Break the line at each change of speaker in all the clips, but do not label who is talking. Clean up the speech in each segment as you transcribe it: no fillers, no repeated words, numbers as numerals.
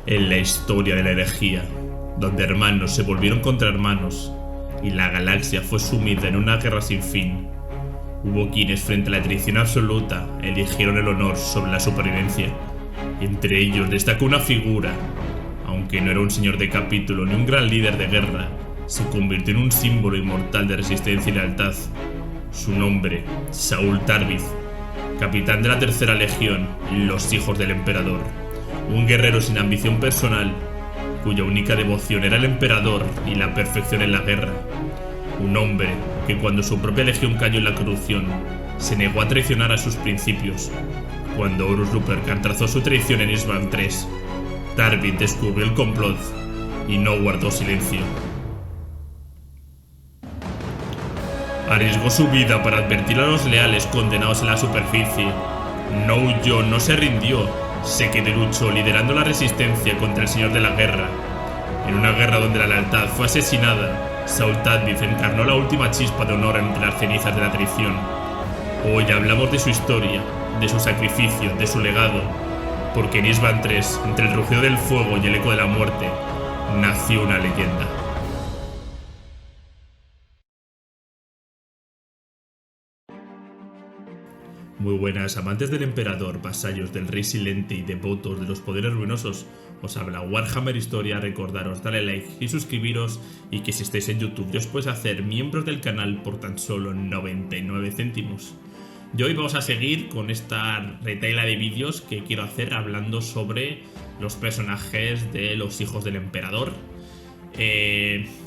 En la historia de la herejía, donde hermanos se volvieron contra hermanos y la galaxia fue sumida en una guerra sin fin, hubo quienes frente a la traición absoluta eligieron el honor sobre la supervivencia. Entre ellos destacó una figura, aunque no era un señor de capítulo ni un gran líder de guerra, se convirtió en un símbolo inmortal de resistencia y lealtad. Su nombre, Saul Tarvith, capitán de la Tercera Legión, los Hijos del Emperador. Un guerrero sin ambición personal, cuya única devoción era el emperador y la perfección en la guerra. Un hombre que cuando su propia legión cayó en la corrupción, se negó a traicionar a sus principios. Cuando Horus Lupercal trazó su traición en Isban III, Tarvith descubrió el complot y no guardó silencio. Arriesgó su vida para advertir a los leales condenados en la superficie. No huyó, no se rindió, se quedó y luchó liderando la resistencia contra el Señor de la Guerra. En una guerra donde la lealtad fue asesinada, Saul Tarvith encarnó la última chispa de honor entre las cenizas de la traición. Hoy hablamos de su historia, de su sacrificio, de su legado, porque en Isban III, entre el rugido del fuego y el eco de la muerte, nació una leyenda. Muy buenas, amantes del emperador, vasallos del rey silente y devotos de los poderes ruinosos. Os habla Warhammer Historia. Recordaros darle like y suscribiros, y que si estáis en YouTube ya os podéis hacer miembros del canal por tan solo 99 céntimos. Y hoy vamos a seguir con esta retaila de vídeos que quiero hacer hablando sobre los personajes de los Hijos del Emperador.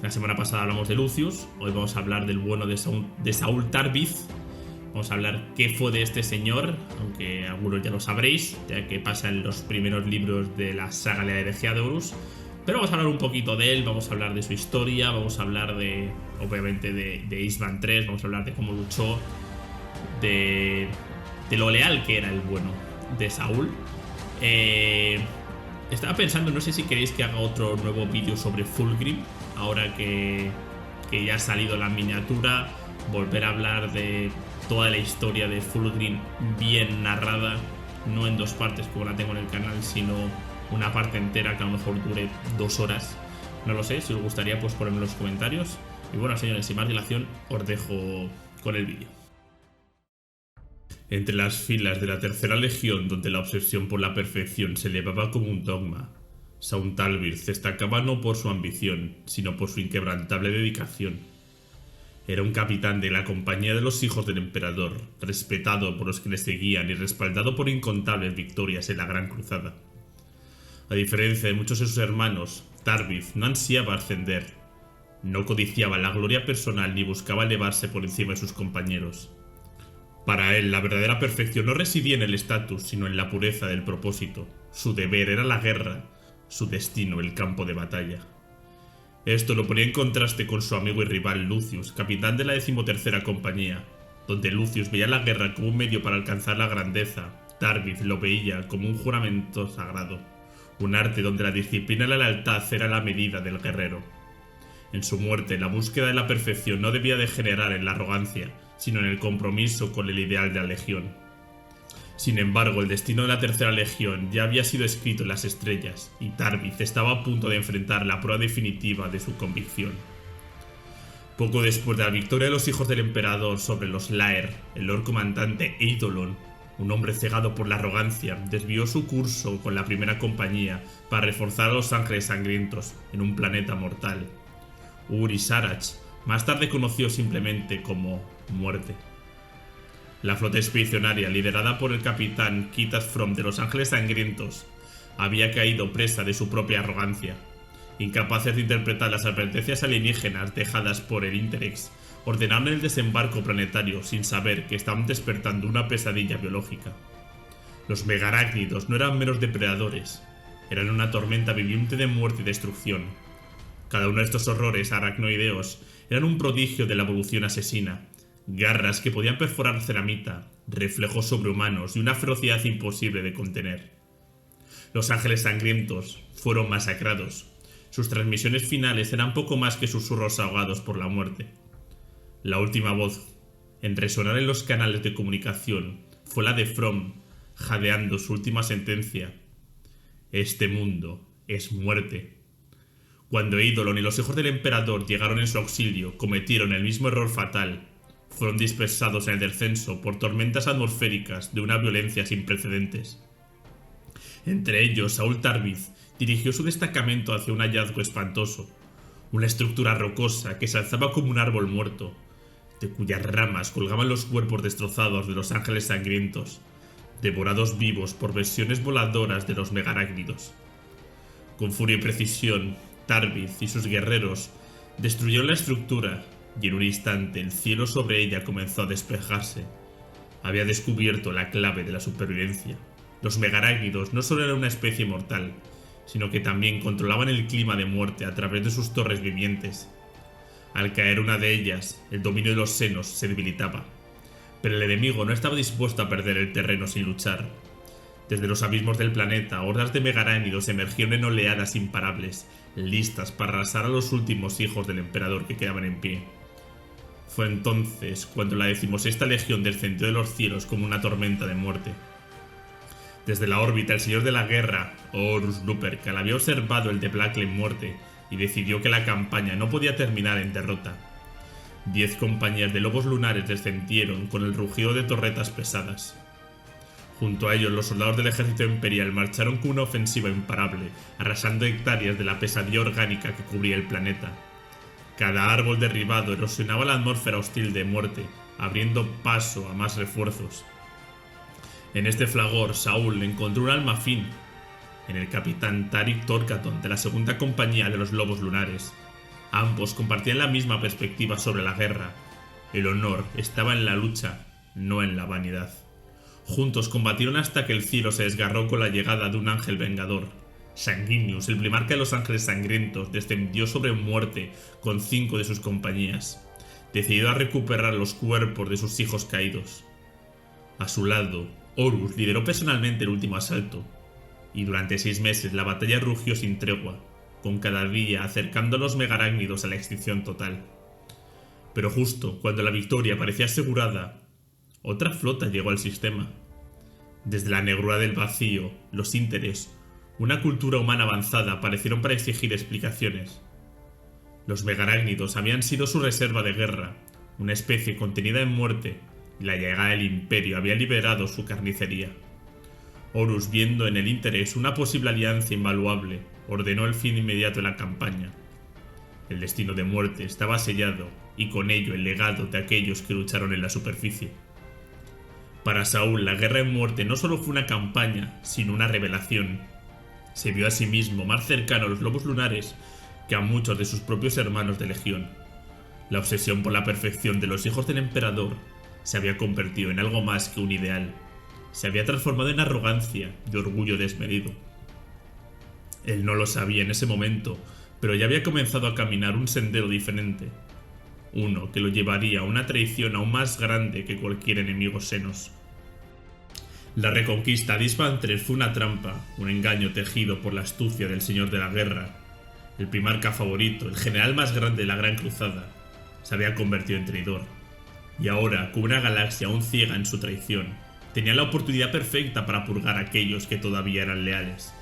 La semana pasada hablamos de Lucius, hoy vamos a hablar del bueno de Saul Tarvith. Vamos a hablar qué fue de este señor, aunque algunos ya lo sabréis, ya que pasa en los primeros libros de la saga de la herejía de Horus. Pero vamos a hablar un poquito de él, vamos a hablar de su historia, vamos a hablar de, obviamente, de Isban III, vamos a hablar de cómo luchó, de lo leal que era el bueno de Saul. Estaba pensando, no sé si queréis que haga otro nuevo vídeo sobre Fulgrim, ahora que ya ha salido la miniatura, volver a hablar de toda la historia de Fulgrim bien narrada, no en dos partes como la tengo en el canal, sino una parte entera que a lo mejor dure 2 horas. No lo sé, si os gustaría pues ponedme en los comentarios. Y bueno, señores, sin más dilación, os dejo con el vídeo. Entre las filas de la Tercera Legión, donde la obsesión por la perfección se elevaba como un dogma, Saul Tarvith destacaba no por su ambición, sino por su inquebrantable dedicación. Era un capitán de la compañía de los Hijos del Emperador, respetado por los que le seguían y respaldado por incontables victorias en la Gran Cruzada. A diferencia de muchos de sus hermanos, Tarvith no ansiaba ascender, no codiciaba la gloria personal ni buscaba elevarse por encima de sus compañeros. Para él, la verdadera perfección no residía en el estatus, sino en la pureza del propósito. Su deber era la guerra, su destino el campo de batalla. Esto lo ponía en contraste con su amigo y rival Lucius, capitán de la 13ª compañía. Donde Lucius veía la guerra como un medio para alcanzar la grandeza, Tarvith lo veía como un juramento sagrado, un arte donde la disciplina y la lealtad era la medida del guerrero. En su muerte, la búsqueda de la perfección no debía degenerar en la arrogancia, sino en el compromiso con el ideal de la legión. Sin embargo, el destino de la Tercera Legión ya había sido escrito en las estrellas, y Tarvith estaba a punto de enfrentar la prueba definitiva de su convicción. Poco después de la victoria de los Hijos del Emperador sobre los Laer, el Lord Comandante Eidolon, un hombre cegado por la arrogancia, desvió su curso con la Primera Compañía para reforzar a los Ángeles Sangrientos en un planeta mortal. Ur-Sarach, más tarde conocido simplemente como Muerte. La flota expedicionaria, liderada por el capitán Kitas From de los Ángeles Sangrientos, había caído presa de su propia arrogancia. Incapaces de interpretar las advertencias alienígenas dejadas por el Interex, ordenaron el desembarco planetario sin saber que estaban despertando una pesadilla biológica. Los megarácnidos no eran meros depredadores, eran una tormenta viviente de muerte y destrucción. Cada uno de estos horrores aracnoideos eran un prodigio de la evolución asesina. Garras que podían perforar ceramita, reflejos sobrehumanos y una ferocidad imposible de contener. Los Ángeles Sangrientos fueron masacrados. Sus transmisiones finales eran poco más que susurros ahogados por la muerte. La última voz en resonar en los canales de comunicación fue la de From, jadeando su última sentencia: este mundo es muerte. Cuando Eidolon y los hijos del emperador llegaron en su auxilio, cometieron el mismo error fatal. Fueron dispersados en el descenso por tormentas atmosféricas de una violencia sin precedentes. Entre ellos, Saúl Tarbiz dirigió su destacamento hacia un hallazgo espantoso, una estructura rocosa que se alzaba como un árbol muerto, de cuyas ramas colgaban los cuerpos destrozados de los ángeles sangrientos, devorados vivos por versiones voladoras de los megarácnidos. Con furia y precisión, Tarbiz y sus guerreros destruyeron la estructura y en un instante el cielo sobre ella comenzó a despejarse. Había descubierto la clave de la supervivencia. Los megarácnidos no solo eran una especie mortal, sino que también controlaban el clima de muerte a través de sus torres vivientes. Al caer una de ellas, el dominio de los senos se debilitaba, pero el enemigo no estaba dispuesto a perder el terreno sin luchar. Desde los abismos del planeta, hordas de megarácnidos emergieron en oleadas imparables, listas para arrasar a los últimos hijos del emperador que quedaban en pie. Fue entonces cuando la 16ª legión descendió de los cielos como una tormenta de muerte. Desde la órbita, el señor de la guerra, Horus Lupercal, había observado el debacle en muerte y decidió que la campaña no podía terminar en derrota. 10 compañías de lobos lunares descendieron con el rugido de torretas pesadas. Junto a ellos, los soldados del ejército imperial marcharon con una ofensiva imparable, arrasando hectáreas de la pesadilla orgánica que cubría el planeta. Cada árbol derribado erosionaba la atmósfera hostil de muerte, abriendo paso a más refuerzos. En este fragor, Saúl encontró un alma afín en el capitán Tarik Torkaton de la segunda compañía de los lobos lunares. Ambos compartían la misma perspectiva sobre la guerra. El honor estaba en la lucha, no en la vanidad. Juntos combatieron hasta que el cielo se desgarró con la llegada de un ángel vengador. Sanguinius, el primarca de los ángeles sangrientos, descendió sobre muerte con 5 de sus compañías, decidido a recuperar los cuerpos de sus hijos caídos. A su lado, Horus lideró personalmente el último asalto, y durante 6 meses la batalla rugió sin tregua, con cada día acercando a los megarácnidos a la extinción total. Pero justo cuando la victoria parecía asegurada, otra flota llegó al sistema. Desde la negrura del vacío, los Ínteres, una cultura humana avanzada, aparecieron para exigir explicaciones. Los megarácnidos habían sido su reserva de guerra, una especie contenida en muerte, y la llegada del Imperio había liberado su carnicería. Horus, viendo en el Ínteres una posible alianza invaluable, ordenó el fin inmediato de la campaña. El destino de muerte estaba sellado, y con ello el legado de aquellos que lucharon en la superficie. Para Saúl, la guerra en muerte no solo fue una campaña, sino una revelación. Se vio a sí mismo más cercano a los lobos lunares que a muchos de sus propios hermanos de legión. La obsesión por la perfección de los hijos del emperador se había convertido en algo más que un ideal. Se había transformado en arrogancia y orgullo desmedido. Él no lo sabía en ese momento, pero ya había comenzado a caminar un sendero diferente. Uno que lo llevaría a una traición aún más grande que cualquier enemigo senos. La reconquista de Isvan III fue una trampa, un engaño tejido por la astucia del señor de la guerra. El primarca favorito, el general más grande de la Gran Cruzada, se había convertido en traidor. Y ahora, con una galaxia aún ciega en su traición, tenía la oportunidad perfecta para purgar a aquellos que todavía eran leales.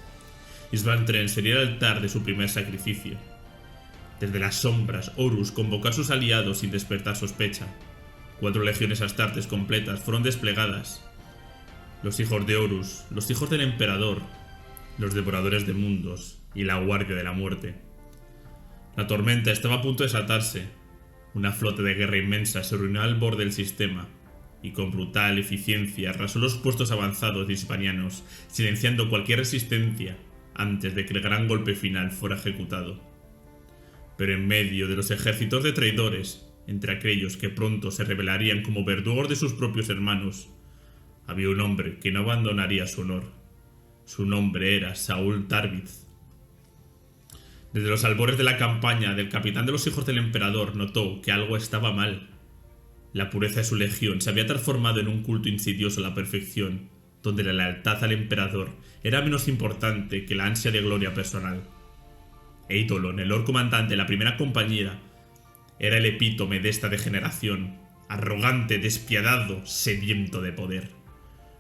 Isvan III sería el altar de su primer sacrificio. Desde las sombras, Horus convocó a sus aliados sin despertar sospecha. 4 legiones astartes completas fueron desplegadas. Los hijos de Horus, los hijos del emperador, los devoradores de mundos y la guardia de la muerte. La tormenta estaba a punto de desatarse. Una flota de guerra inmensa se reunió al borde del sistema y con brutal eficiencia arrasó los puestos avanzados de hispanianos, silenciando cualquier resistencia antes de que el gran golpe final fuera ejecutado. Pero en medio de los ejércitos de traidores, entre aquellos que pronto se rebelarían como verdugos de sus propios hermanos, había un hombre que no abandonaría su honor. Su nombre era Saúl Tarbiz. Desde los albores de la campaña, del capitán de los hijos del emperador notó que algo estaba mal. La pureza de su legión se había transformado en un culto insidioso a la perfección, donde la lealtad al emperador era menos importante que la ansia de gloria personal. Eidolon, el Lord Comandante de la primera compañía, era el epítome de esta degeneración, arrogante, despiadado, sediento de poder.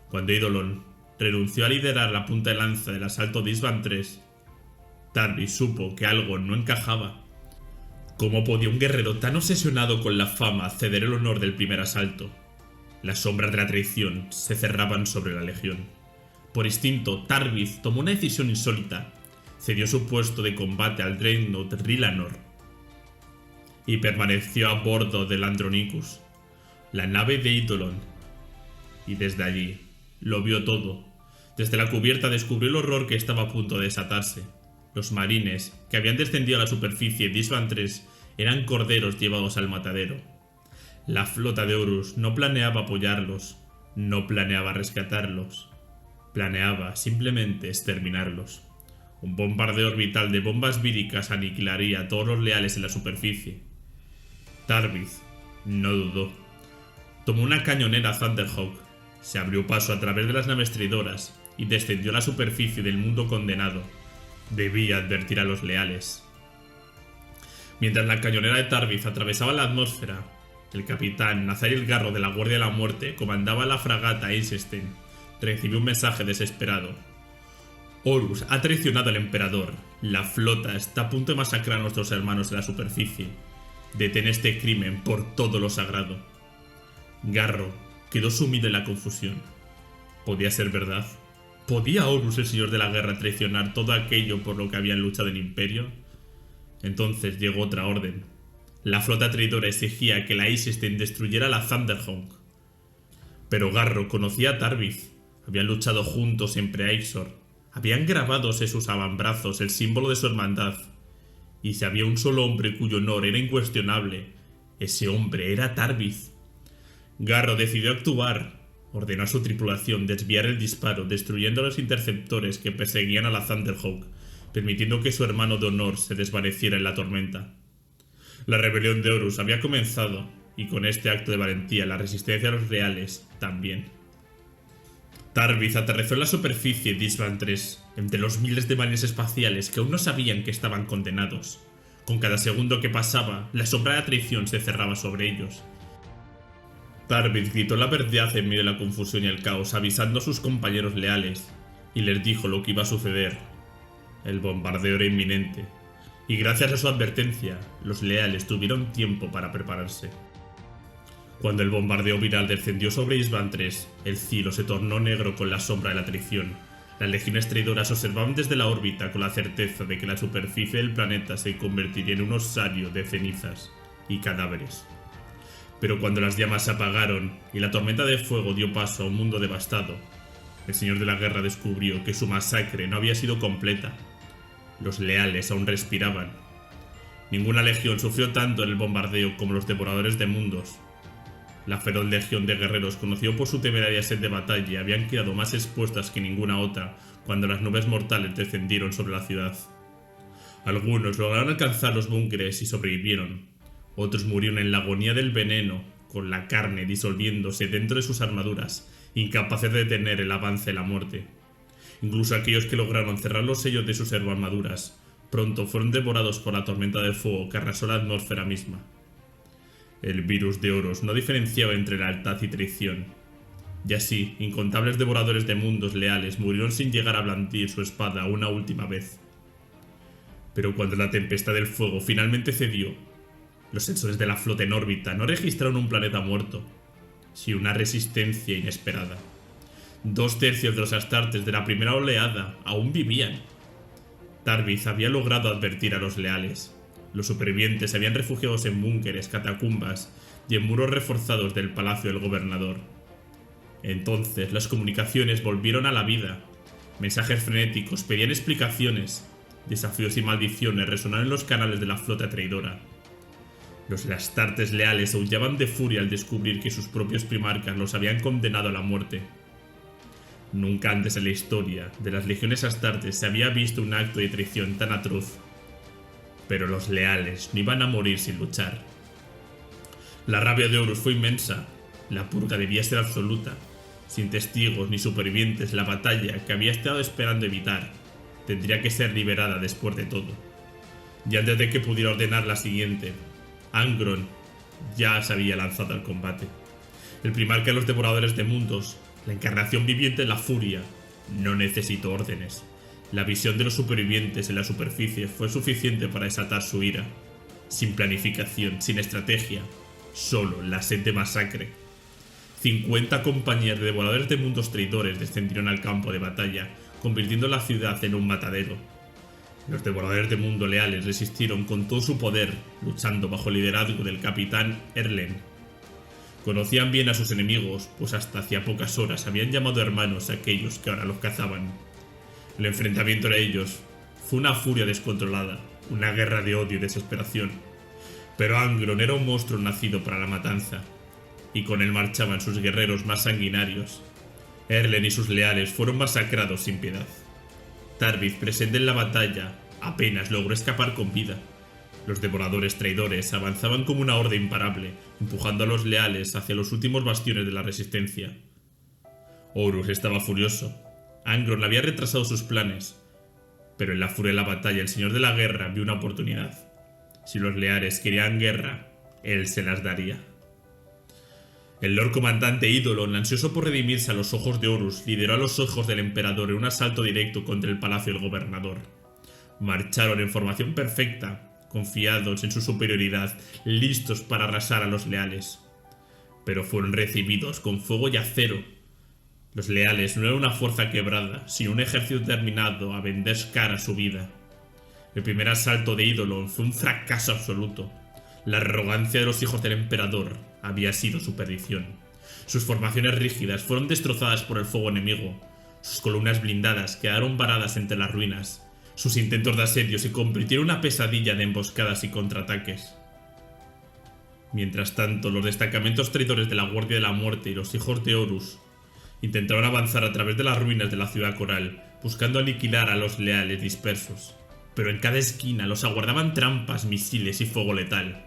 Cuando Eidolon renunció a liderar la punta de lanza del asalto de Isvan III, Tarvis supo que algo no encajaba. ¿Cómo podía un guerrero tan obsesionado con la fama ceder el honor del primer asalto? Las sombras de la traición se cerraban sobre la legión. Por instinto, Tarvis tomó una decisión insólita. Cedió su puesto de combate al Dreadnought Rylanor y permaneció a bordo del Andronicus, la nave de Eidolon. Y desde allí lo vio todo. Desde la cubierta descubrió el horror que estaba a punto de desatarse. Los marines que habían descendido a la superficie de Isvan III eran corderos llevados al matadero. La flota de Horus no planeaba apoyarlos, no planeaba rescatarlos, planeaba simplemente exterminarlos. Un bombardeo orbital de bombas víricas aniquilaría a todos los leales en la superficie. Tarvis no dudó. Tomó una cañonera Thunderhawk, se abrió paso a través de las naves traidoras y descendió a la superficie del mundo condenado. Debía advertir a los leales. Mientras la cañonera de Tarvis atravesaba la atmósfera, el capitán Nazariel Garro de la Guardia de la Muerte comandaba la fragata Eisenstein. Recibió un mensaje desesperado. Horus ha traicionado al emperador. La flota está a punto de masacrar a nuestros hermanos en la superficie. Detén este crimen por todo lo sagrado. Garro quedó sumido en la confusión. ¿Podía ser verdad? ¿Podía Horus, el señor de la guerra, traicionar todo aquello por lo que habían luchado el imperio? Entonces llegó otra orden. La flota traidora exigía que la Eisenstein destruyera la Thunderhawk. Pero Garro conocía a Tarvis. Habían luchado juntos en Pre-Aexor. Habían grabado en sus avambrazos el símbolo de su hermandad. Y si había un solo hombre cuyo honor era incuestionable, ese hombre era Tarvis. Garro decidió actuar. Ordenó a su tripulación desviar el disparo, destruyendo a los interceptores que perseguían a la Thunderhawk, permitiendo que su hermano de honor se desvaneciera en la tormenta. La rebelión de Horus había comenzado, y con este acto de valentía la resistencia de los leales también. Tarvis aterrizó en la superficie de Isvan III, entre los miles de marines espaciales que aún no sabían que estaban condenados. Con cada segundo que pasaba, la sombra de la traición se cerraba sobre ellos. Tarvis gritó la verdad en medio de la confusión y el caos, avisando a sus compañeros leales, y les dijo lo que iba a suceder. El bombardeo era inminente, y gracias a su advertencia, los leales tuvieron tiempo para prepararse. Cuando el bombardeo viral descendió sobre Isvan III, el cielo se tornó negro con la sombra de la traición. Las legiones traidoras observaban desde la órbita con la certeza de que la superficie del planeta se convertiría en un osario de cenizas y cadáveres. Pero cuando las llamas se apagaron y la tormenta de fuego dio paso a un mundo devastado, el señor de la guerra descubrió que su masacre no había sido completa. Los leales aún respiraban. Ninguna legión sufrió tanto en el bombardeo como los devoradores de mundos. La feroz legión de guerreros, conocido por su temeraria sed de batalla, habían quedado más expuestas que ninguna otra cuando las nubes mortales descendieron sobre la ciudad. Algunos lograron alcanzar los búnkeres y sobrevivieron. Otros murieron en la agonía del veneno, con la carne disolviéndose dentro de sus armaduras, incapaces de detener el avance de la muerte. Incluso aquellos que lograron cerrar los sellos de sus armaduras, pronto fueron devorados por la tormenta de fuego que arrasó la atmósfera misma. El virus de Horus no diferenciaba entre lealtad y traición. Y así, incontables devoradores de mundos leales murieron sin llegar a blandir su espada una última vez. Pero cuando la tempestad del fuego finalmente cedió, los sensores de la flota en órbita no registraron un planeta muerto, sino una resistencia inesperada. 2/3 de los astartes de la primera oleada aún vivían. Tarvis había logrado advertir a los leales. Los supervivientes se habían refugiado en búnkeres, catacumbas y en muros reforzados del palacio del gobernador. Entonces las comunicaciones volvieron a la vida. Mensajes frenéticos pedían explicaciones. Desafíos y maldiciones resonaron en los canales de la flota traidora. Los astartes leales aullaban de furia al descubrir que sus propios primarcas los habían condenado a la muerte. Nunca antes en la historia de las legiones astartes se había visto un acto de traición tan atroz. Pero los leales no iban a morir sin luchar. La rabia de Horus fue inmensa. La purga debía ser absoluta. Sin testigos ni supervivientes, la batalla que había estado esperando evitar tendría que ser liberada después de todo. Y antes de que pudiera ordenar la siguiente, Angron ya se había lanzado al combate. El primarca de los devoradores de mundos, la encarnación viviente de la furia, no necesitó órdenes. La visión de los supervivientes en la superficie fue suficiente para desatar su ira. Sin planificación, sin estrategia, solo la sed de masacre. 50 compañías de devoradores de mundos traidores descendieron al campo de batalla, convirtiendo la ciudad en un matadero. Los devoradores de mundo leales resistieron con todo su poder, luchando bajo el liderazgo del capitán Erlen. Conocían bien a sus enemigos, pues hasta hacía pocas horas habían llamado hermanos a aquellos que ahora los cazaban. El enfrentamiento entre ellos fue una furia descontrolada, una guerra de odio y desesperación. Pero Angron era un monstruo nacido para la matanza, y con él marchaban sus guerreros más sanguinarios. Erlen y sus leales fueron masacrados sin piedad. Tarvid, presente en la batalla, apenas logró escapar con vida. Los devoradores traidores avanzaban como una horda imparable, empujando a los leales hacia los últimos bastiones de la resistencia. Horus estaba furioso. Angron había retrasado sus planes, pero en la furia de la batalla el señor de la guerra vio una oportunidad. Si los leales querían guerra, él se las daría. El Lord Comandante Eidolon, ansioso por redimirse a los ojos de Horus, lideró a los ojos del emperador en un asalto directo contra el palacio del gobernador. Marcharon en formación perfecta, confiados en su superioridad, listos para arrasar a los leales. Pero fueron recibidos con fuego y acero. Los leales no eran una fuerza quebrada, sino un ejército determinado a vender cara su vida. El primer asalto de Eidolon fue un fracaso absoluto. La arrogancia de los hijos del emperador había sido su perdición. Sus formaciones rígidas fueron destrozadas por el fuego enemigo. Sus columnas blindadas quedaron varadas entre las ruinas. Sus intentos de asedio se convirtieron en una pesadilla de emboscadas y contraataques. Mientras tanto, los destacamentos traidores de la Guardia de la Muerte y los hijos de Horus intentaron avanzar a través de las ruinas de la ciudad coral, buscando aniquilar a los leales dispersos. Pero en cada esquina los aguardaban trampas, misiles y fuego letal.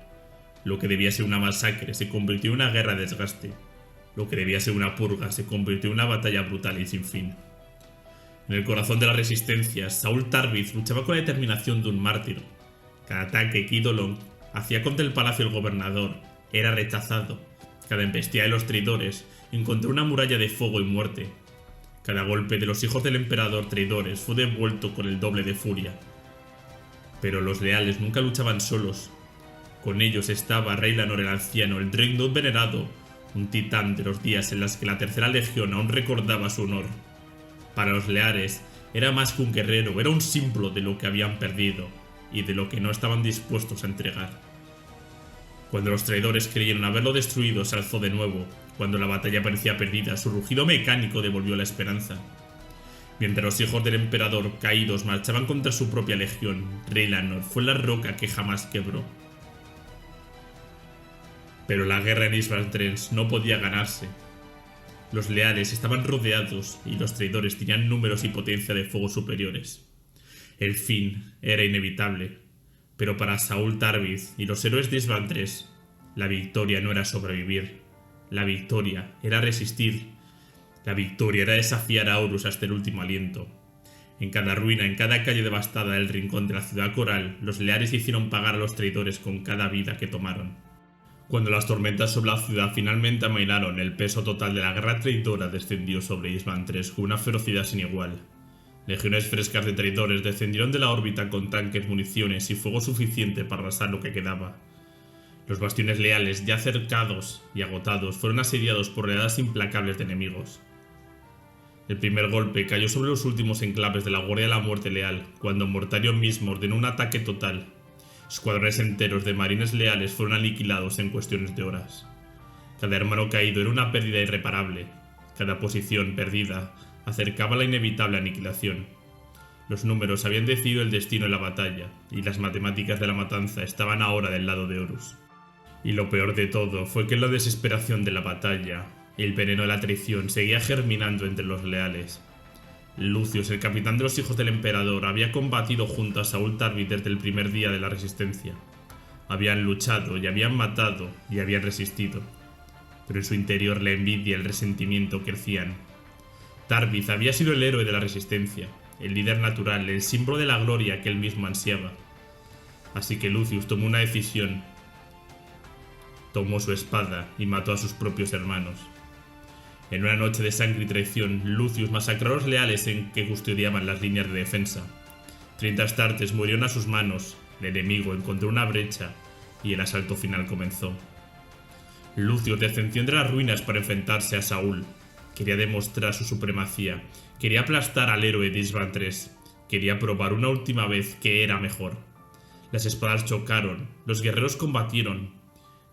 Lo que debía ser una masacre se convirtió en una guerra de desgaste. Lo que debía ser una purga se convirtió en una batalla brutal y sin fin. En el corazón de la resistencia, Saul Tarvid luchaba con la determinación de un mártir. Cada ataque que Eidolon hacía contra el palacio del gobernador era rechazado. Cada embestida de los traidores encontró una muralla de fuego y muerte. Cada golpe de los hijos del emperador traidores fue devuelto con el doble de furia. Pero los leales nunca luchaban solos. Con ellos estaba Reylanor el anciano, el Dreadnought venerado, un titán de los días en los que la tercera legión aún recordaba su honor. Para los leales era más que un guerrero, era un símbolo de lo que habían perdido y de lo que no estaban dispuestos a entregar. Cuando los traidores creyeron haberlo destruido, se alzó de nuevo. Cuando la batalla parecía perdida, su rugido mecánico devolvió la esperanza. Mientras los hijos del emperador caídos marchaban contra su propia legión, Reylanor fue la roca que jamás quebró. Pero la guerra en Isbantrens no podía ganarse. Los leales estaban rodeados y los traidores tenían números y potencia de fuego superiores. El fin era inevitable, pero para Saul Tarvid y los héroes de Isbantres, la victoria no era sobrevivir. La victoria era resistir. La victoria era desafiar a Horus hasta el último aliento. En cada ruina, en cada calle devastada del rincón de la ciudad coral, los leales hicieron pagar a los traidores con cada vida que tomaron. Cuando las tormentas sobre la ciudad finalmente amainaron, el peso total de la guerra traidora descendió sobre Isbantres con una ferocidad sin igual. Legiones frescas de traidores descendieron de la órbita con tanques, municiones y fuego suficiente para arrasar lo que quedaba. Los bastiones leales, ya cercados y agotados, fueron asediados por oleadas implacables de enemigos. El primer golpe cayó sobre los últimos enclaves de la Guardia de la Muerte leal, cuando Mortarion mismo ordenó un ataque total. Escuadrones enteros de marines leales fueron aniquilados en cuestiones de horas. Cada hermano caído era una pérdida irreparable. Cada posición perdida acercaba la inevitable aniquilación. Los números habían decidido el destino de la batalla, y las matemáticas de la matanza estaban ahora del lado de Horus. Y lo peor de todo fue que en la desesperación de la batalla, el veneno de la traición seguía germinando entre los leales. Lucius, el capitán de los hijos del emperador, había combatido junto a Saul Tarvid desde el primer día de la resistencia. Habían luchado y habían matado y habían resistido. Pero en su interior la envidia y el resentimiento crecían. Tarvid había sido el héroe de la resistencia, el líder natural, el símbolo de la gloria que él mismo ansiaba. Así que Lucius tomó una decisión. Tomó su espada y mató a sus propios hermanos. En una noche de sangre y traición, Lucius masacró a los leales en que custodiaban las líneas de defensa. 30 astartes murieron a sus manos, el enemigo encontró una brecha y el asalto final comenzó. Lucius descendió entre las ruinas para enfrentarse a Saúl. Quería demostrar su supremacía, quería aplastar al héroe de Isban III, quería probar una última vez que era mejor. Las espadas chocaron, los guerreros combatieron.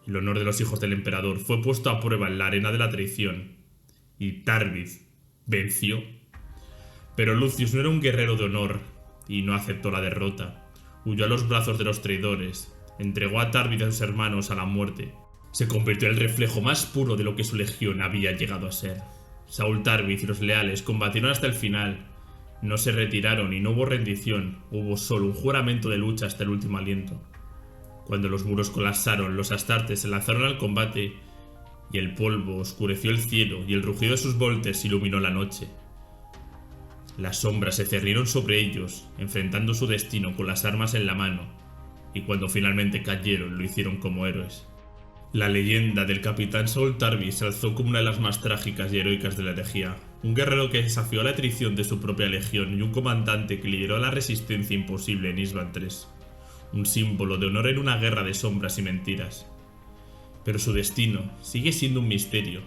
El honor de los hijos del emperador fue puesto a prueba en la arena de la traición. Y Tarvid venció. Pero Lucius no era un guerrero de honor y no aceptó la derrota. Huyó a los brazos de los traidores, entregó a Tarvid y a sus hermanos a la muerte. Se convirtió en el reflejo más puro de lo que su legión había llegado a ser. Saúl Tarvid y los leales combatieron hasta el final. No se retiraron y no hubo rendición, hubo solo un juramento de lucha hasta el último aliento. Cuando los muros colapsaron, los astartes se lanzaron al combate y el polvo oscureció el cielo y el rugido de sus voltes iluminó la noche. Las sombras se cerrieron sobre ellos, enfrentando su destino con las armas en la mano, y cuando finalmente cayeron lo hicieron como héroes. La leyenda del capitán Saúl Tarvid se alzó como una de las más trágicas y heroicas de la herejía, un guerrero que desafió la traición de su propia legión y un comandante que lideró la resistencia imposible en Isban III, un símbolo de honor en una guerra de sombras y mentiras. Pero su destino sigue siendo un misterio.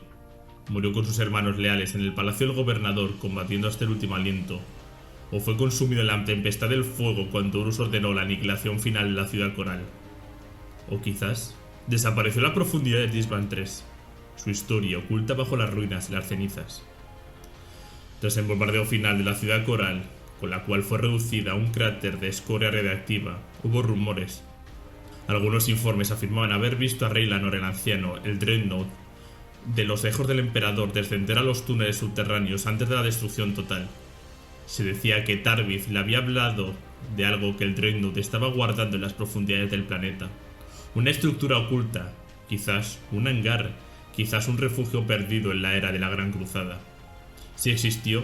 Murió con sus hermanos leales en el palacio del gobernador combatiendo hasta el último aliento, o fue consumido en la tempestad del fuego cuando Horus ordenó la aniquilación final de la ciudad coral. O quizás desapareció en la profundidad de Isban III, su historia oculta bajo las ruinas y las cenizas. Tras el bombardeo final de la ciudad coral, con la cual fue reducida a un cráter de escoria radiactiva, hubo rumores. Algunos informes afirmaban haber visto a Raylanor el anciano, el Dreadnought, de los hijos del emperador descender a los túneles subterráneos antes de la destrucción total. Se decía que Tarvid le había hablado de algo que el Dreadnought estaba guardando en las profundidades del planeta. Una estructura oculta, quizás un hangar, quizás un refugio perdido en la era de la Gran Cruzada. Si existió,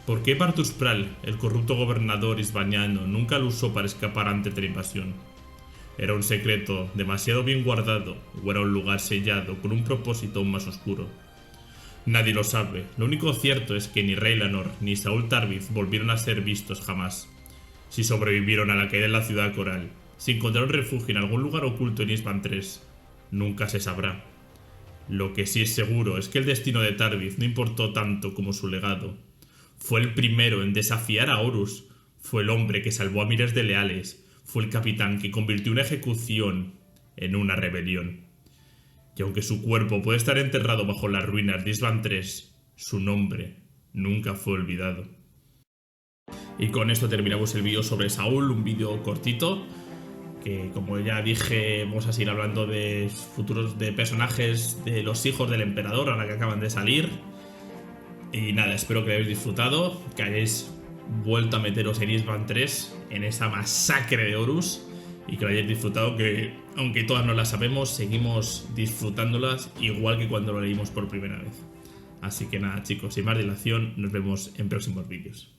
¿por qué Bartus Pral, el corrupto gobernador isbaniano, nunca lo usó para escapar antes de la invasión? ¿Era un secreto demasiado bien guardado o era un lugar sellado con un propósito aún más oscuro? Nadie lo sabe. Lo único cierto es que ni Raylanor ni Saúl Tarvid volvieron a ser vistos jamás. Si sobrevivieron a la caída de la ciudad coral, si encontraron refugio en algún lugar oculto en Isban III, nunca se sabrá. Lo que sí es seguro es que el destino de Tarvid no importó tanto como su legado. Fue el primero en desafiar a Horus, fue el hombre que salvó a miles de leales, fue el capitán que convirtió una ejecución en una rebelión. Y aunque su cuerpo puede estar enterrado bajo las ruinas de Isban III, su nombre nunca fue olvidado. Y con esto terminamos el vídeo sobre Saúl, un vídeo cortito, que como ya dije vamos a seguir hablando de futuros de personajes de los hijos del emperador ahora que acaban de salir. Y nada, espero que hayáis disfrutado, que hayáis vuelto a meteros en Isban III, en esa masacre de Horus, y que lo hayáis disfrutado, que aunque todas no las sabemos, seguimos disfrutándolas igual que cuando lo leímos por primera vez. Así que nada chicos, sin más dilación, nos vemos en próximos vídeos.